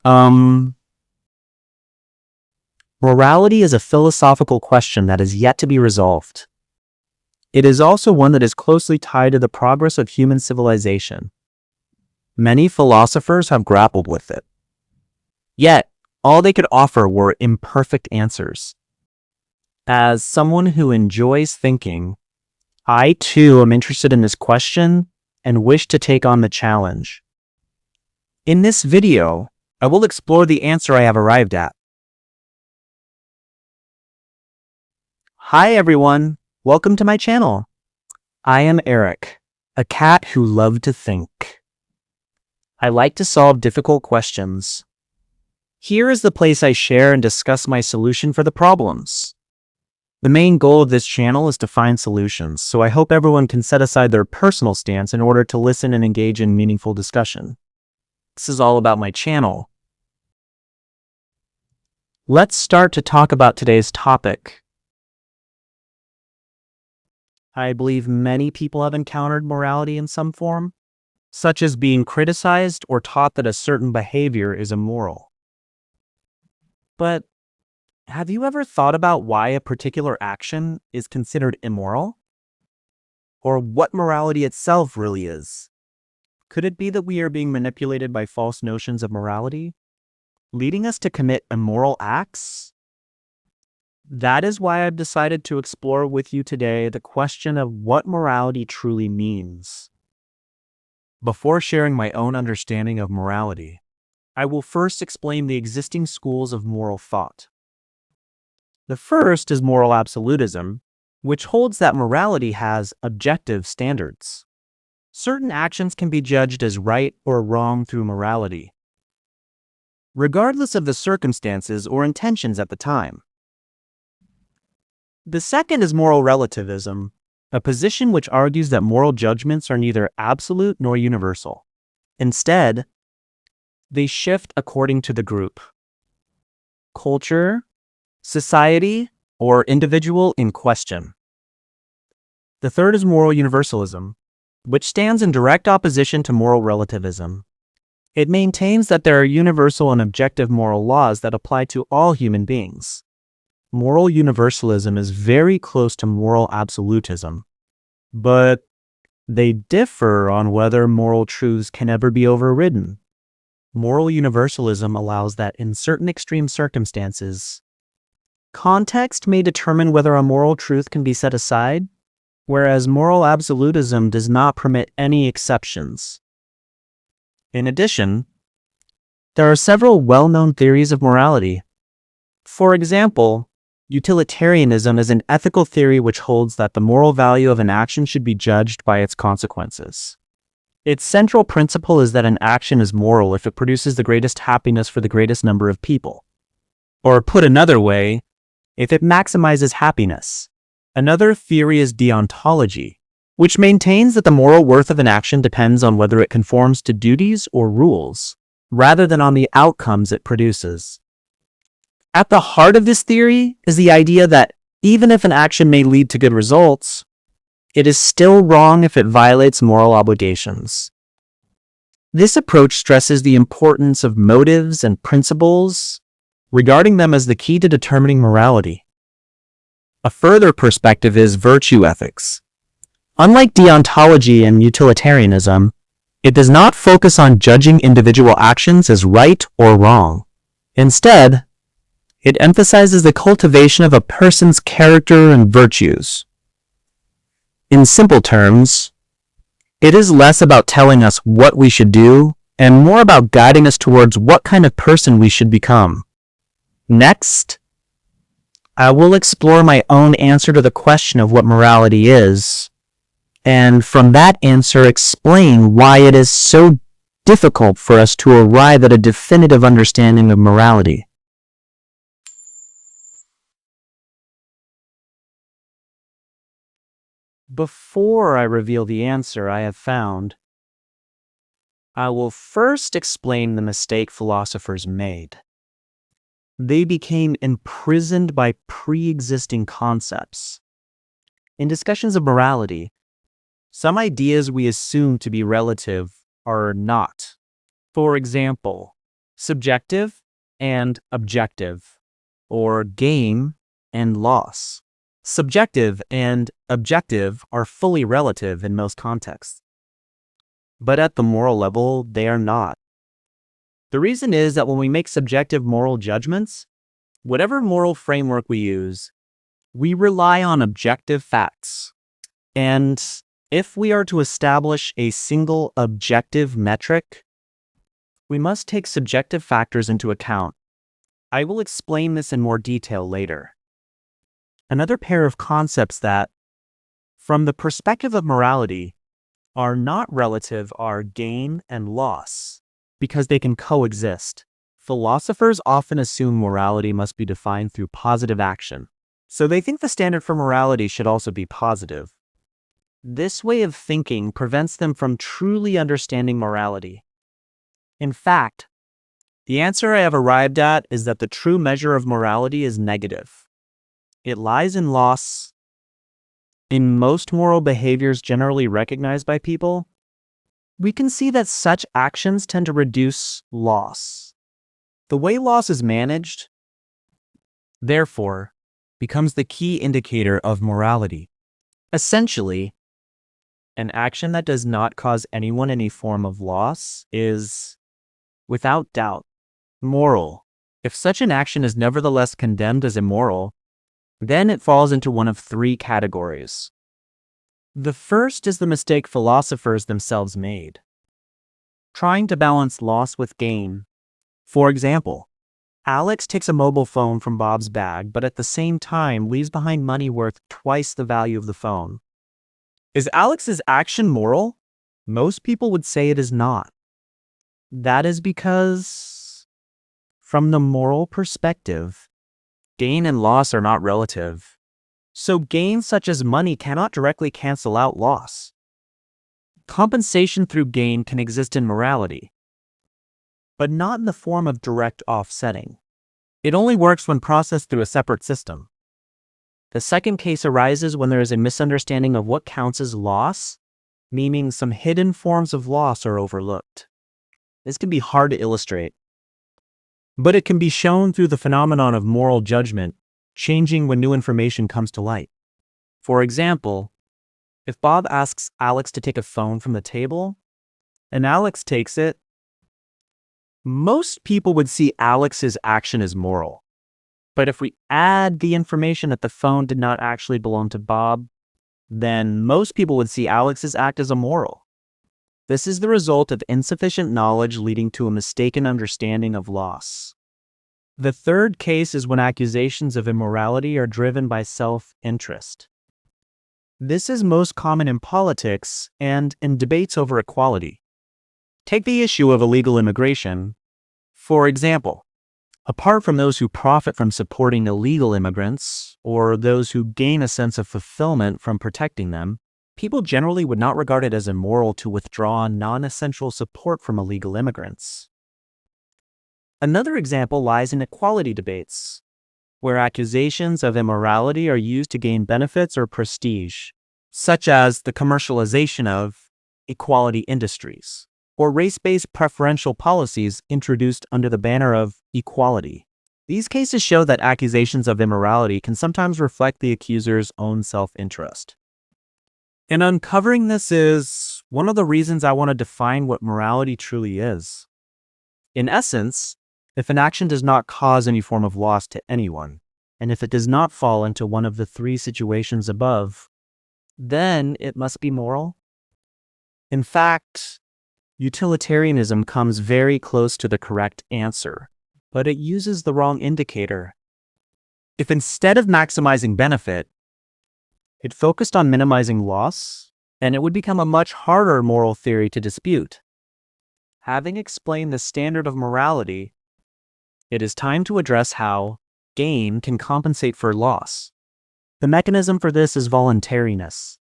Um, Morality is a philosophical question that is yet to be resolved. It is also one that is closely tied to the progress of human civilization. Many philosophers have grappled with it. Yet, all they could offer were imperfect answers. As someone who enjoys thinking, I too am interested in this question and wish to take on the challenge. In this video, I will explore the answer I have arrived at. Hi everyone, welcome to my channel. I am Eric, a cat who loved to think. I like to solve difficult questions. Here is the place I share and discuss my solution for the problems. The main goal of this channel is to find solutions, so I hope everyone can set aside their personal stance in order to listen and engage in meaningful discussion. This is all about my channel. Let's start to talk about today's topic. I believe many people have encountered morality in some form, such as being criticized or taught that a certain behavior is immoral. But have you ever thought about why a particular action is considered immoral? Or what morality itself really is? Could it be that we are being manipulated by false notions of morality, leading us to commit immoral acts? That is why I've decided to explore with you today the question of what morality truly means. Before sharing my own understanding of morality, I will first explain the existing schools of moral thought. The first is moral absolutism, which holds that morality has objective standards. Certain actions can be judged as right or wrong through morality, regardless of the circumstances or intentions at the time. The second is moral relativism, a position which argues that moral judgments are neither absolute nor universal. Instead, they shift according to the group, culture, society, or individual in question. The third is moral universalism, which stands in direct opposition to moral relativism. It maintains that there are universal and objective moral laws that apply to all human beings. Moral universalism is very close to moral absolutism, but they differ on whether moral truths can ever be overridden. Moral universalism allows that in certain extreme circumstances, context may determine whether a moral truth can be set aside, whereas moral absolutism does not permit any exceptions. In addition, there are several well-known theories of morality. For example, utilitarianism is an ethical theory which holds that the moral value of an action should be judged by its consequences. Its central principle is that an action is moral if it produces the greatest happiness for the greatest number of people. Or put another way, if it maximizes happiness. Another theory is deontology, which maintains that the moral worth of an action depends on whether it conforms to duties or rules, rather than on the outcomes it produces. At the heart of this theory is the idea that even if an action may lead to good results, it is still wrong if it violates moral obligations. This approach stresses the importance of motives and principles, regarding them as the key to determining morality. A further perspective is virtue ethics. Unlike deontology and utilitarianism, it does not focus on judging individual actions as right or wrong. Instead, it emphasizes the cultivation of a person's character and virtues. In simple terms, it is less about telling us what we should do and more about guiding us towards what kind of person we should become. Next, I will explore my own answer to the question of what morality is, and from that answer explain why it is so difficult for us to arrive at a definitive understanding of morality. Before I reveal the answer I have found, I will first explain the mistake philosophers made. They became imprisoned by pre-existing concepts. In discussions of morality, some ideas we assume to be relative are not. For example, subjective and objective, or gain and loss. Subjective and objective are fully relative in most contexts, but at the moral level, they are not. The reason is that when we make subjective moral judgments, whatever moral framework we use, we rely on objective facts. And if we are to establish a single objective metric, we must take subjective factors into account. I will explain this in more detail later. Another pair of concepts that, from the perspective of morality, are not relative are gain and loss, because they can coexist. Philosophers often assume morality must be defined through positive action, so they think the standard for morality should also be positive. This way of thinking prevents them from truly understanding morality. In fact, the answer I have arrived at is that the true measure of morality is negative. It lies in loss. In most moral behaviors generally recognized by people, we can see that such actions tend to reduce loss. The way loss is managed, therefore, becomes the key indicator of morality. Essentially, an action that does not cause anyone any form of loss is, without doubt, moral. If such an action is nevertheless condemned as immoral, then it falls into one of three categories. The first is the mistake philosophers themselves made, trying to balance loss with gain. For example, Alex takes a mobile phone from Bob's bag, but at the same time leaves behind money worth twice the value of the phone. Is Alex's action moral? Most people would say it is not. That is because, from the moral perspective, gain and loss are not relative. So gain such as money cannot directly cancel out loss. Compensation through gain can exist in morality, but not in the form of direct offsetting. It only works when processed through a separate system. The second case arises when there is a misunderstanding of what counts as loss, meaning some hidden forms of loss are overlooked. This can be hard to illustrate, but it can be shown through the phenomenon of moral judgment changing when new information comes to light. For example, if Bob asks Alex to take a phone from the table, and Alex takes it, most people would see Alex's action as moral. But if we add the information that the phone did not actually belong to Bob, then most people would see Alex's act as immoral. This is the result of insufficient knowledge leading to a mistaken understanding of loss. The third case is when accusations of immorality are driven by self-interest. This is most common in politics and in debates over equality. Take the issue of illegal immigration. For example, apart from those who profit from supporting illegal immigrants, or those who gain a sense of fulfillment from protecting them, people generally would not regard it as immoral to withdraw non-essential support from illegal immigrants. Another example lies in equality debates, where accusations of immorality are used to gain benefits or prestige, such as the commercialization of equality industries, or race-based preferential policies introduced under the banner of equality. These cases show that accusations of immorality can sometimes reflect the accuser's own self-interest. And uncovering this is one of the reasons I want to define what morality truly is. In essence, if an action does not cause any form of loss to anyone, and if it does not fall into one of the three situations above, then it must be moral. In fact, utilitarianism comes very close to the correct answer, but it uses the wrong indicator. If instead of maximizing benefit, it focused on minimizing loss, then it would become a much harder moral theory to dispute. Having explained the standard of morality, it is time to address how gain can compensate for loss. The mechanism for this is voluntariness.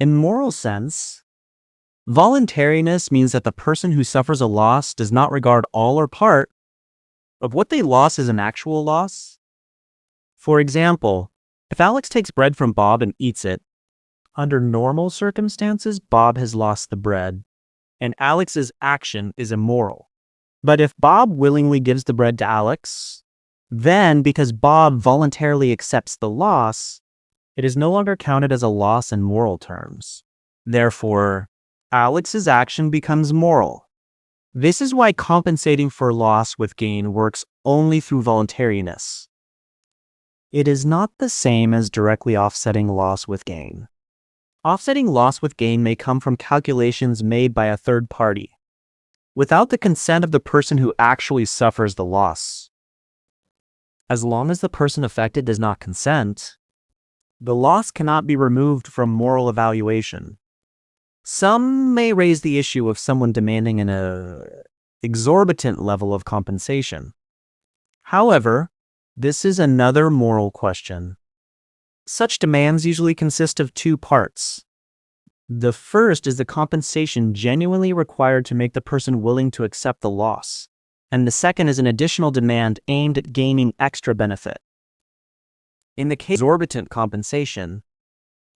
In moral sense, voluntariness means that the person who suffers a loss does not regard all or part of what they lost as an actual loss. For example, if Alex takes bread from Bob and eats it, under normal circumstances, Bob has lost the bread, and Alex's action is immoral. But if Bob willingly gives the bread to Alex, then because Bob voluntarily accepts the loss, it is no longer counted as a loss in moral terms. Therefore, Alex's action becomes moral. This is why compensating for loss with gain works only through voluntariness. It is not the same as directly offsetting loss with gain. Offsetting loss with gain may come from calculations made by a third party, without the consent of the person who actually suffers the loss. As long as the person affected does not consent, the loss cannot be removed from moral evaluation. Some may raise the issue of someone demanding an exorbitant level of compensation. However, this is another moral question. Such demands usually consist of two parts. The first is the compensation genuinely required to make the person willing to accept the loss, and the second is an additional demand aimed at gaining extra benefit. In the case of exorbitant compensation,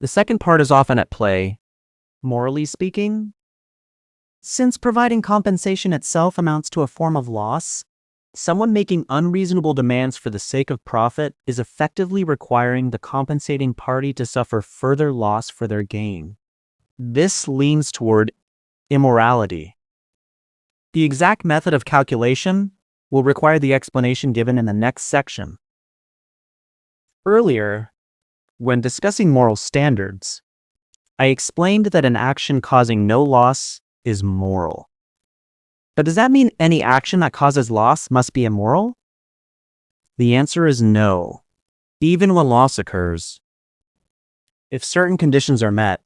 the second part is often at play, morally speaking. Since providing compensation itself amounts to a form of loss, someone making unreasonable demands for the sake of profit is effectively requiring the compensating party to suffer further loss for their gain. This leans toward immorality. The exact method of calculation will require the explanation given in the next section. Earlier, when discussing moral standards, I explained that an action causing no loss is moral. But does that mean any action that causes loss must be immoral? The answer is no, even when loss occurs. If certain conditions are met,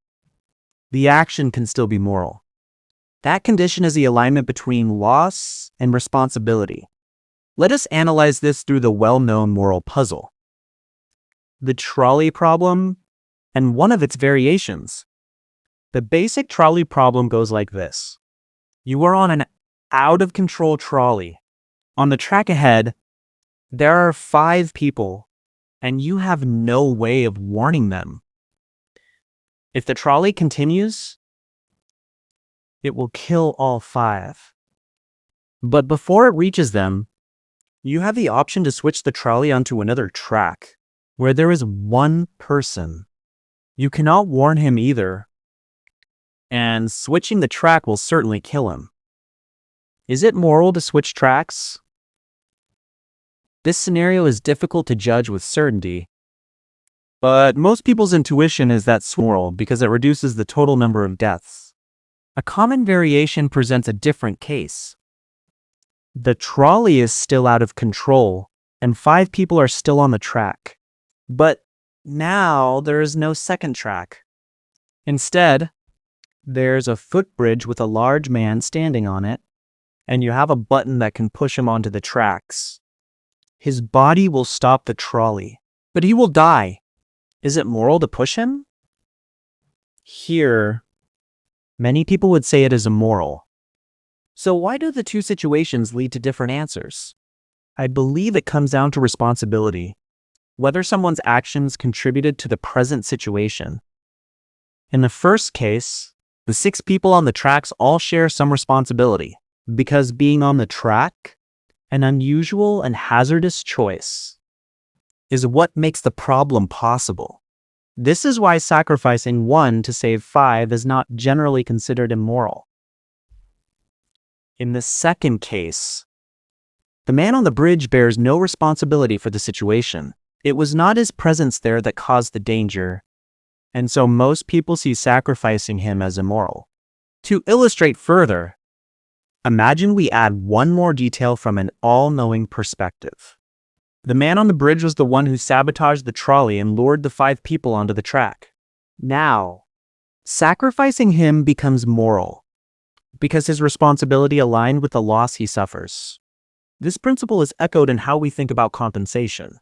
the action can still be moral. That condition is the alignment between loss and responsibility. Let us analyze this through the well-known moral puzzle, the trolley problem, and one of its variations. The basic trolley problem goes like this. You are on an out-of-control trolley. On the track ahead, there are 5 people, and you have no way of warning them. If the trolley continues, it will kill all 5. But before it reaches them, you have the option to switch the trolley onto another track, where there is one person. You cannot warn him either, and switching the track will certainly kill him. Is it moral to switch tracks? This scenario is difficult to judge with certainty, but most people's intuition is that it's moral because it reduces the total number of deaths. A common variation presents a different case. The trolley is still out of control, and 5 people are still on the track. But now there is no second track. Instead, there's a footbridge with a large man standing on it, and you have a button that can push him onto the tracks. His body will stop the trolley, but he will die. Is it moral to push him? Here, many people would say it is immoral. So why do the two situations lead to different answers? I believe it comes down to responsibility, whether someone's actions contributed to the present situation. In the first case, the 6 people on the tracks all share some responsibility, because being on the track, an unusual and hazardous choice, is what makes the problem possible. This is why sacrificing 1 to save 5 is not generally considered immoral. In the second case, the man on the bridge bears no responsibility for the situation. It was not his presence there that caused the danger, and so most people see sacrificing him as immoral. To illustrate further, imagine we add one more detail from an all-knowing perspective. The man on the bridge was the one who sabotaged the trolley and lured the 5 people onto the track. Now, sacrificing him becomes moral, because his responsibility aligned with the loss he suffers. This principle is echoed in how we think about compensation.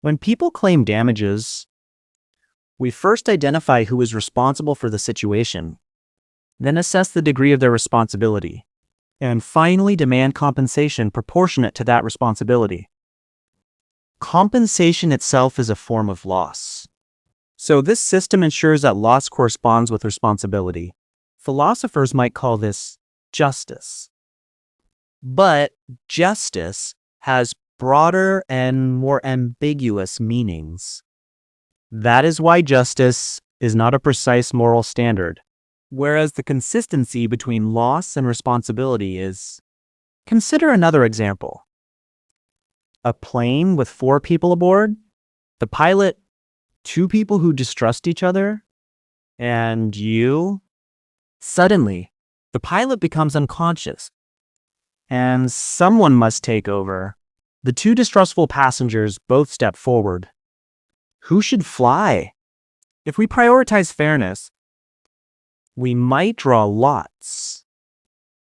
When people claim damages, we first identify who is responsible for the situation, then assess the degree of their responsibility, and finally demand compensation proportionate to that responsibility. Compensation itself is a form of loss. So this system ensures that loss corresponds with responsibility. Philosophers might call this justice. But justice has broader and more ambiguous meanings. That is why justice is not a precise moral standard, whereas the consistency between loss and responsibility is. Consider another example. A plane with 4 people aboard, the pilot, 2 people who distrust each other, and you. Suddenly, the pilot becomes unconscious, and someone must take over. The 2 distrustful passengers both step forward. Who should fly? If we prioritize fairness, we might draw lots.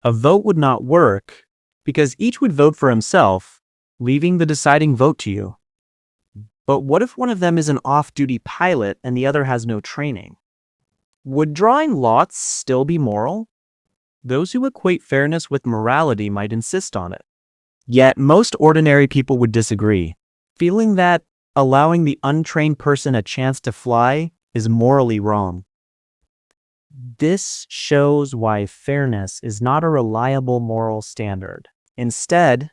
A vote would not work because each would vote for himself, leaving the deciding vote to you. But what if one of them is an off-duty pilot and the other has no training? Would drawing lots still be moral? Those who equate fairness with morality might insist on it. Yet most ordinary people would disagree, feeling that allowing the untrained person a chance to fly is morally wrong. This shows why fairness is not a reliable moral standard. Instead,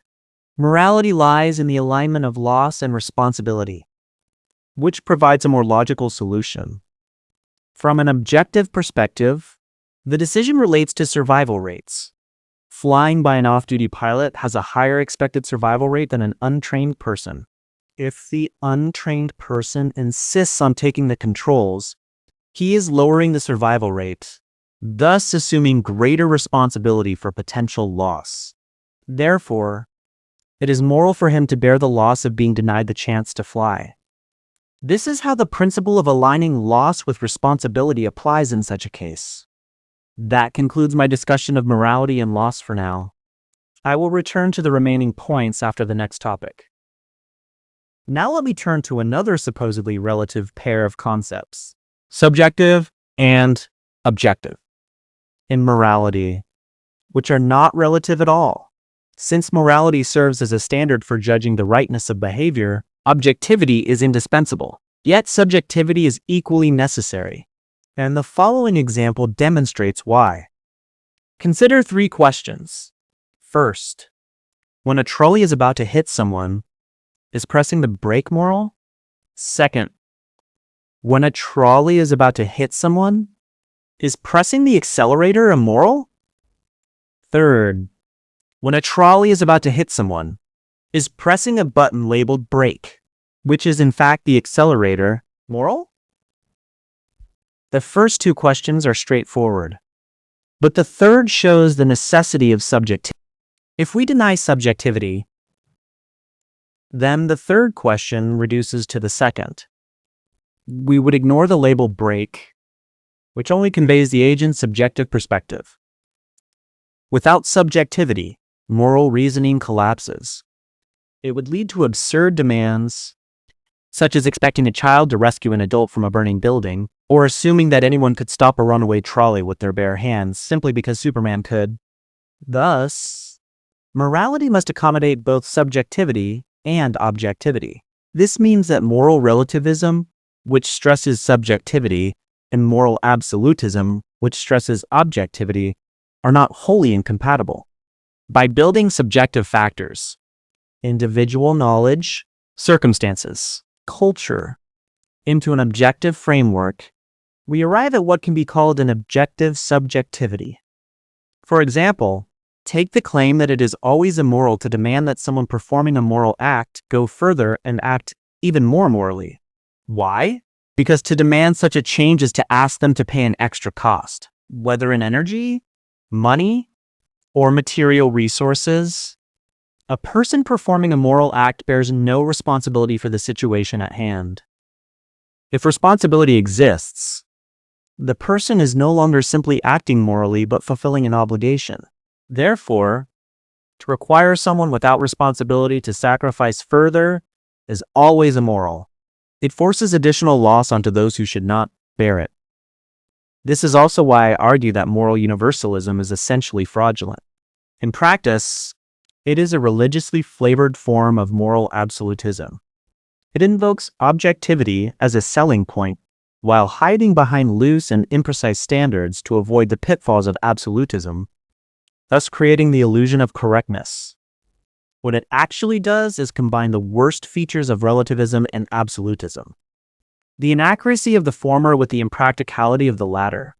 morality lies in the alignment of loss and responsibility, which provides a more logical solution. From an objective perspective, the decision relates to survival rates. Flying by an off-duty pilot has a higher expected survival rate than an untrained person. If the untrained person insists on taking the controls, he is lowering the survival rate, thus assuming greater responsibility for potential loss. Therefore, it is moral for him to bear the loss of being denied the chance to fly. This is how the principle of aligning loss with responsibility applies in such a case. That concludes my discussion of morality and loss for now. I will return to the remaining points after the next topic. Now let me turn to another supposedly relative pair of concepts: subjective and objective in morality, which are not relative at all. Since morality serves as a standard for judging the rightness of behavior, objectivity is indispensable. Yet subjectivity is equally necessary. And the following example demonstrates why. Consider 3 questions. First, when a trolley is about to hit someone, is pressing the brake moral? Second, when a trolley is about to hit someone, is pressing the accelerator immoral? Third, when a trolley is about to hit someone, is pressing a button labeled brake, which is in fact the accelerator, moral? The first 2 questions are straightforward, but the third shows the necessity of subjectivity. If we deny subjectivity, then the third question reduces to the second. We would ignore the label brake, which only conveys the agent's subjective perspective. Without subjectivity, moral reasoning collapses. It would lead to absurd demands, such as expecting a child to rescue an adult from a burning building, or assuming that anyone could stop a runaway trolley with their bare hands simply because Superman could. Thus, morality must accommodate both subjectivity and objectivity. This means that moral relativism, which stresses subjectivity, and moral absolutism, which stresses objectivity, are not wholly incompatible. By building subjective factors, individual knowledge, circumstances, culture, into an objective framework, we arrive at what can be called an objective subjectivity. For example, take the claim that it is always immoral to demand that someone performing a moral act go further and act even more morally. Why? Because to demand such a change is to ask them to pay an extra cost, whether in energy, money, or material resources. A person performing a moral act bears no responsibility for the situation at hand. If responsibility exists, the person is no longer simply acting morally but fulfilling an obligation. Therefore, to require someone without responsibility to sacrifice further is always immoral. It forces additional loss onto those who should not bear it. This is also why I argue that moral universalism is essentially fraudulent. In practice, it is a religiously flavored form of moral absolutism. It invokes objectivity as a selling point while hiding behind loose and imprecise standards to avoid the pitfalls of absolutism. thus creating the illusion of correctness. What it actually does is combine the worst features of relativism and absolutism. The inaccuracy of the former with the impracticality of the latter.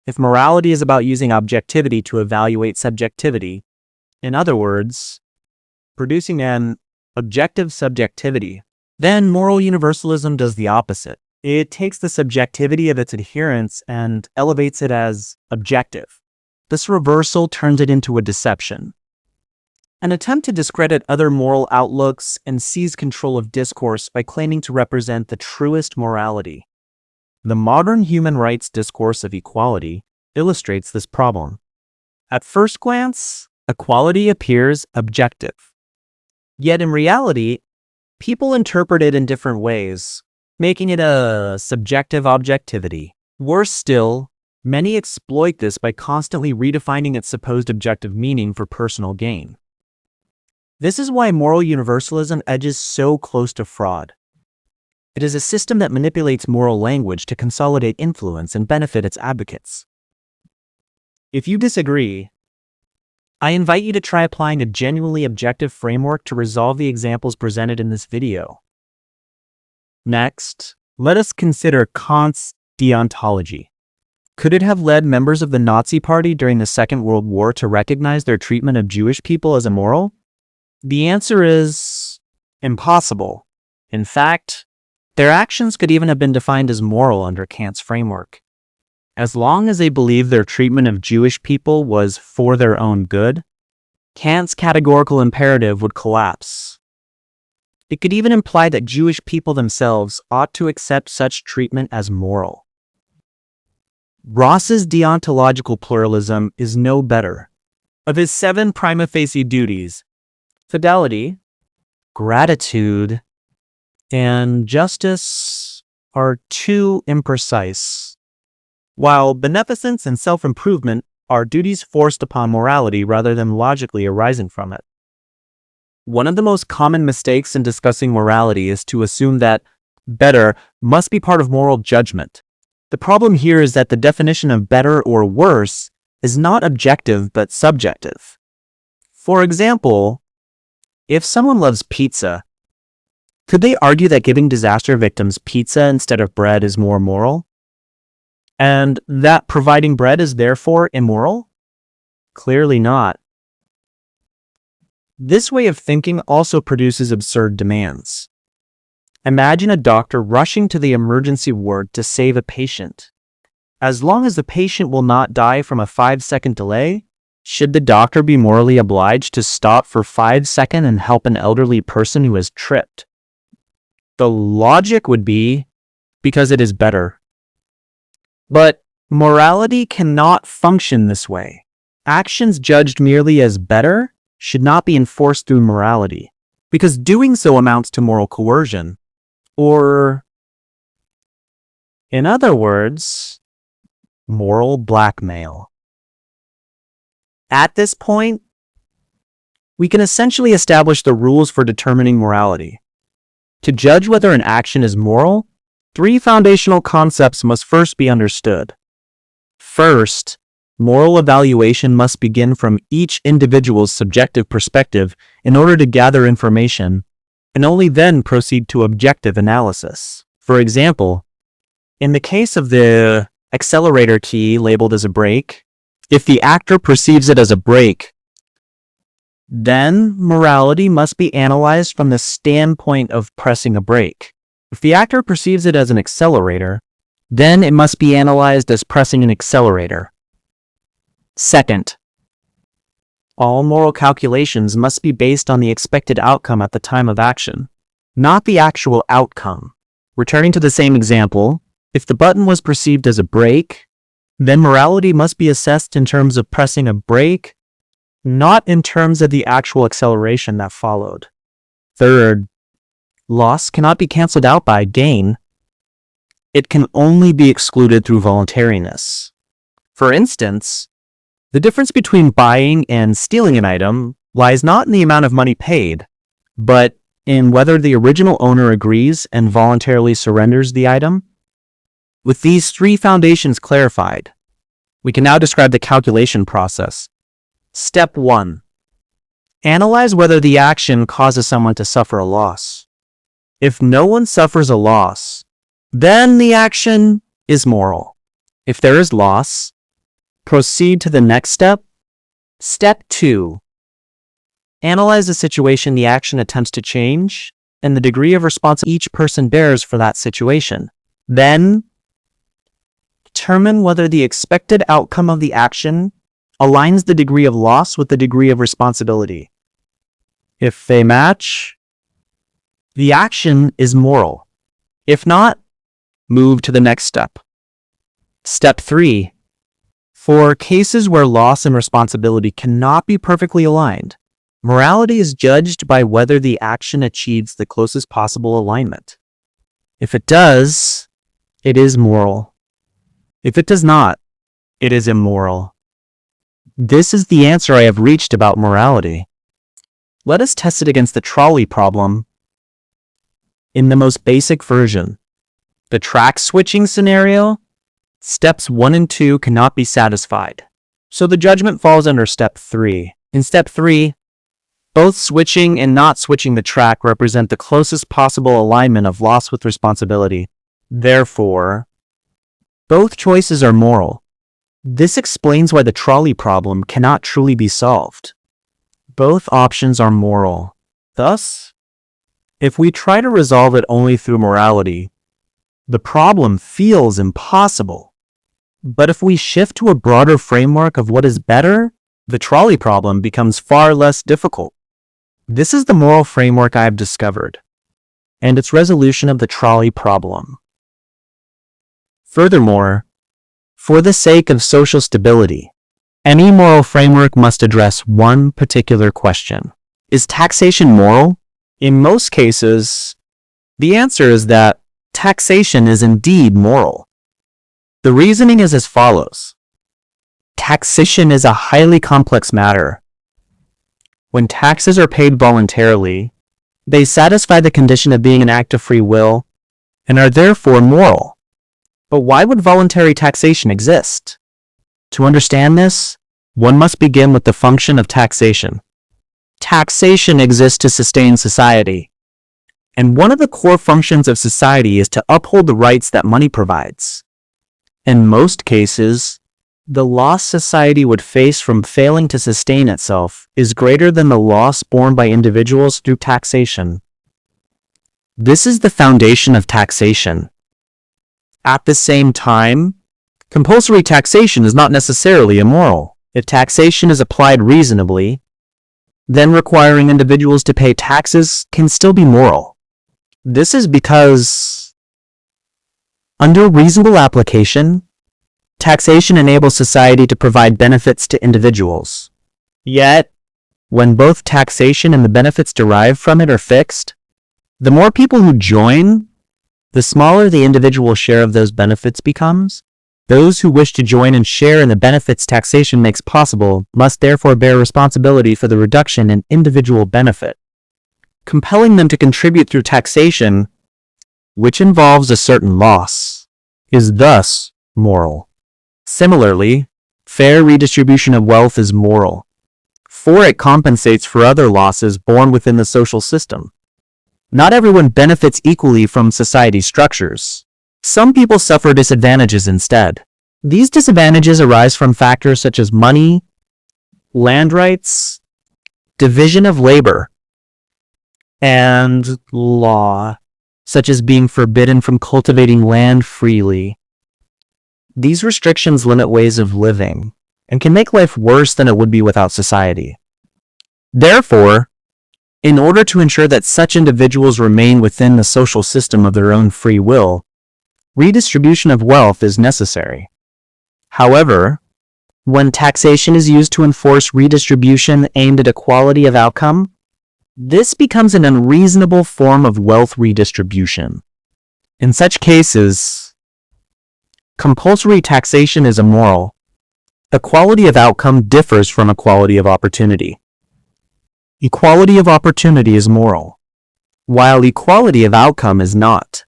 If morality is about using objectivity to evaluate subjectivity, in other words, producing an objective subjectivity, then moral universalism does the opposite. It takes the subjectivity of its adherents and elevates it as objective. This reversal turns it into a deception. An attempt to discredit other moral outlooks and seize control of discourse by claiming to represent the truest morality. The modern human rights discourse of equality illustrates this problem. At first glance, equality appears objective. Yet in reality, people interpret it in different ways, making it a subjective objectivity. Worse still, many exploit this by constantly redefining its supposed objective meaning for personal gain. This is why moral universalism edges so close to fraud. It is a system that manipulates moral language to consolidate influence and benefit its advocates. If you disagree, I invite you to try applying a genuinely objective framework to resolve the examples presented in this video. Next, let us consider Kant's deontology. Could it have led members of the Nazi Party during the Second World War to recognize their treatment of Jewish people as immoral? The answer is impossible. In fact, their actions could even have been defined as moral under Kant's framework. As long as they believed their treatment of Jewish people was for their own good, Kant's categorical imperative would collapse. It could even imply that Jewish people themselves ought to accept such treatment as moral. Ross's deontological pluralism is no better. Of his 7 prima facie duties, fidelity, gratitude, and justice are too imprecise, while beneficence and self-improvement are duties forced upon morality rather than logically arising from it. One of the most common mistakes in discussing morality is to assume that better must be part of moral judgment. The problem here is that the definition of better or worse is not objective but subjective. For example, if someone loves pizza, could they argue that giving disaster victims pizza instead of bread is more moral? And that providing bread is therefore immoral? Clearly not. This way of thinking also produces absurd demands. Imagine a doctor rushing to the emergency ward to save a patient. As long as the patient will not die from a 5-second delay, should the doctor be morally obliged to stop for 5 seconds and help an elderly person who has tripped? The logic would be because it is better. But morality cannot function this way. Actions judged merely as better should not be enforced through morality, because doing so amounts to moral coercion, or, in other words, moral blackmail. At this point, we can essentially establish the rules for determining morality. To judge whether an action is moral, 3 foundational concepts must first be understood. First, moral evaluation must begin from each individual's subjective perspective in order to gather information, and only then proceed to objective analysis. For example, in the case of the accelerator key labeled as a brake, if the actor perceives it as a brake, then morality must be analyzed from the standpoint of pressing a brake. If the actor perceives it as an accelerator, then it must be analyzed as pressing an accelerator. Second, all moral calculations must be based on the expected outcome at the time of action, not the actual outcome. Returning to the same example, if the button was perceived as a brake, then morality must be assessed in terms of pressing a brake, not in terms of the actual acceleration that followed. Third, loss cannot be canceled out by gain. It can only be excluded through voluntariness. For instance, the difference between buying and stealing an item lies not in the amount of money paid, but in whether the original owner agrees and voluntarily surrenders the item. With these 3 foundations clarified, we can now describe the calculation process. Step 1. Analyze whether the action causes someone to suffer a loss. If no one suffers a loss, then the action is moral. If there is loss, proceed to the next step. Step 2. Analyze the situation the action attempts to change and the degree of responsibility each person bears for that situation. Then, determine whether the expected outcome of the action aligns the degree of loss with the degree of responsibility. If they match, the action is moral. If not, move to the next step. Step 3. For cases where loss and responsibility cannot be perfectly aligned, morality is judged by whether the action achieves the closest possible alignment. If it does, it is moral. If it does not, it is immoral. This is the answer I have reached about morality. Let us test it against the trolley problem in the most basic version. The track switching scenario, steps 1 and 2 cannot be satisfied. So the judgment falls under step 3. In step 3, both switching and not switching the track represent the closest possible alignment of loss with responsibility. Therefore, both choices are moral. This explains why the trolley problem cannot truly be solved. Both options are moral. Thus, if we try to resolve it only through morality, the problem feels impossible. But if we shift to a broader framework of what is better, the trolley problem becomes far less difficult. This is the moral framework I have discovered, and its resolution of the trolley problem. Furthermore, for the sake of social stability, any moral framework must address one particular question. Is taxation moral? In most cases, the answer is that taxation is indeed moral. The reasoning is as follows. Taxation is a highly complex matter. When taxes are paid voluntarily, they satisfy the condition of being an act of free will and are therefore moral. But why would voluntary taxation exist? To understand this, one must begin with the function of taxation. Taxation exists to sustain society, and one of the core functions of society is to uphold the rights that money provides. In most cases, the loss society would face from failing to sustain itself is greater than the loss borne by individuals through taxation. This is the foundation of taxation. At the same time, compulsory taxation is not necessarily immoral. If taxation is applied reasonably, then requiring individuals to pay taxes can still be moral. This is because, under reasonable application, taxation enables society to provide benefits to individuals. Yet, when both taxation and the benefits derived from it are fixed, the more people who join, the smaller the individual share of those benefits becomes. Those who wish to join and share in the benefits taxation makes possible must therefore bear responsibility for the reduction in individual benefit. Compelling them to contribute through taxation, which involves a certain loss, is thus moral. Similarly, fair redistribution of wealth is moral, for it compensates for other losses borne within the social system. Not everyone benefits equally from society's structures. Some people suffer disadvantages instead. These disadvantages arise from factors such as money, land rights, division of labor, and law, such as being forbidden from cultivating land freely. These restrictions limit ways of living and can make life worse than it would be without society. Therefore, in order to ensure that such individuals remain within the social system of their own free will, redistribution of wealth is necessary. However, when taxation is used to enforce redistribution aimed at equality of outcome, this becomes an unreasonable form of wealth redistribution. In such cases, compulsory taxation is immoral. Equality of outcome differs from equality of opportunity. Equality of opportunity is moral, while equality of outcome is not.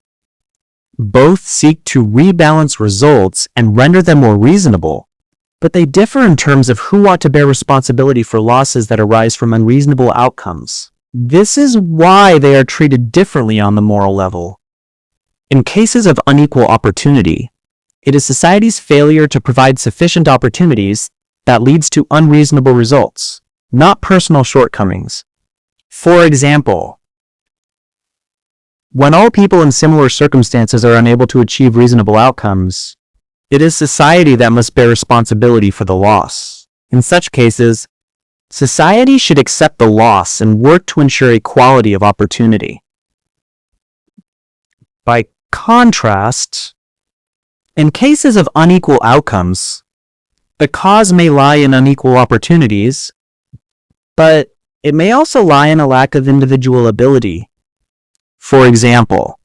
Both seek to rebalance results and render them more reasonable, but they differ in terms of who ought to bear responsibility for losses that arise from unreasonable outcomes. This is why they are treated differently on the moral level. In cases of unequal opportunity, it is society's failure to provide sufficient opportunities that leads to unreasonable results, not personal shortcomings. For example, when all people in similar circumstances are unable to achieve reasonable outcomes, it is society that must bear responsibility for the loss. In such cases, society should accept the loss and work to ensure equality of opportunity. By contrast, in cases of unequal outcomes, the cause may lie in unequal opportunities, but it may also lie in a lack of individual ability. For example,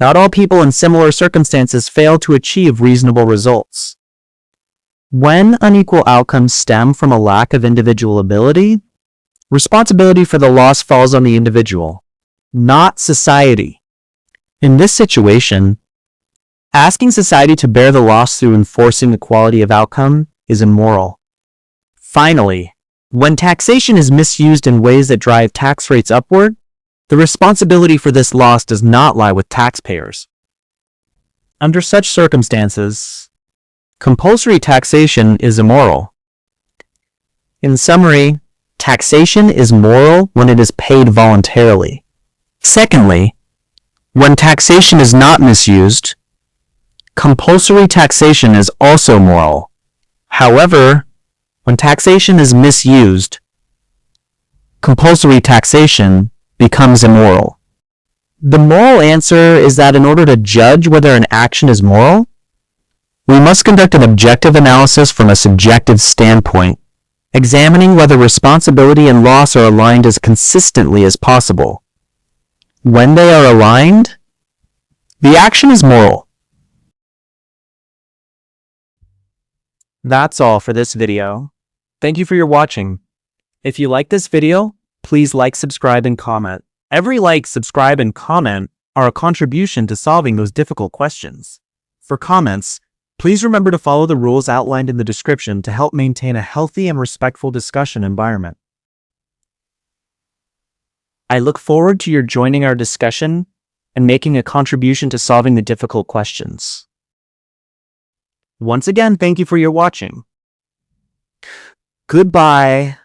not all people in similar circumstances fail to achieve reasonable results. When unequal outcomes stem from a lack of individual ability, responsibility for the loss falls on the individual, not society. In this situation, asking society to bear the loss through enforcing equality of outcome is immoral. Finally, when taxation is misused in ways that drive tax rates upward, the responsibility for this loss does not lie with taxpayers. Under such circumstances, compulsory taxation is immoral. In summary, taxation is moral when it is paid voluntarily. Secondly, when taxation is not misused, compulsory taxation is also moral. However, when taxation is misused, compulsory taxation becomes immoral. The moral answer is that in order to judge whether an action is moral, we must conduct an objective analysis from a subjective standpoint, examining whether responsibility and loss are aligned as consistently as possible. When they are aligned, the action is moral. That's all for this video. Thank you for your watching. If you like this video, please like, subscribe, and comment. Every like, subscribe, and comment are a contribution to solving those difficult questions. For comments, please remember to follow the rules outlined in the description to help maintain a healthy and respectful discussion environment. I look forward to your joining our discussion and making a contribution to solving the difficult questions. Once again, thank you for your watching. Goodbye.